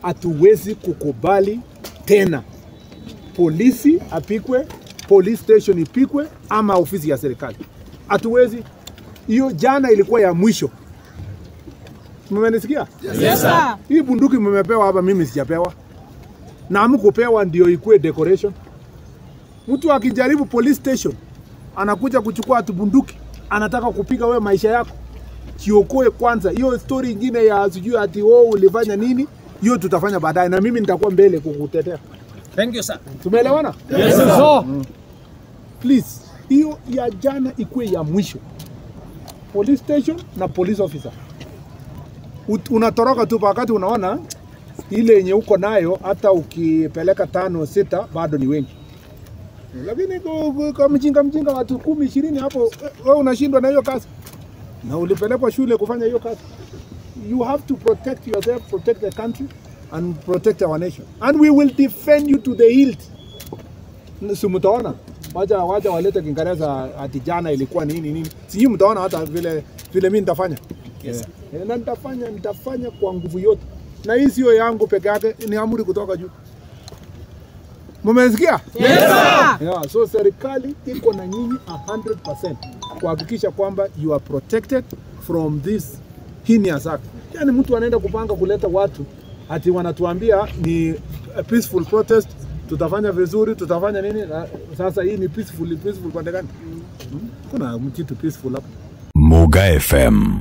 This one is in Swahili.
hatuwezi kukubali tena polisi apikwe, police station ipikwe ama ofisi ya serikali. Hatuwezi. Hiyo jana ilikuwa ya mwisho. Mmenisikia? Yes sir. Hii bunduki mmepewa hapa, mimi sijapewa. Na hamkupewa ndio ikue decoration. Mtu akijaribu police station anakuja kuchukua atu bunduki, anataka kupiga wewe maisha yako. Kiokoe kwanza. Hiyo story nyingine ya sijui ati ulifanya nini, hiyo tutafanya baadaye na mimi nitakuwa mbele kukutetea. Thank you sir. Tumeelewana? Yes sir. Please, hiyo ya jana ikue ya mwisho. Police station na police officer. Unatoroka tu wakati unaona ile yenye uko nayo, hata ukipeleka 5 6 bado ni wengi. Lakini kwa mjinga watu 10 20 hapo wewe unashindwa na hiyo kazi. Na ulipelekwa shule kufanya hiyo kazi. You have to protect yourself, protect the country and protect our nation. And we will defend you to the hilt. Mtaona waja walete Kiingereza ati jana ilikuwa nini. Sijui mtaona hata vile mimi nitafanya. Yes. Na nitafanya kwa nguvu yote. Na hii sio yangu peke yake, ni amri kutoka juu. Mmesikia? Yes sir. Yeah, so serikali iko na nyinyi 100% kuhakikisha kwamba you are protected from this heinous act. Yani mtu anaenda kupanga kuleta watu ati wanatuambia ni peaceful protest, tutafanya vizuri, tutafanya nini? Sasa hii ni peaceful pande gani? Kuna kitu peaceful hapa. Muga FM.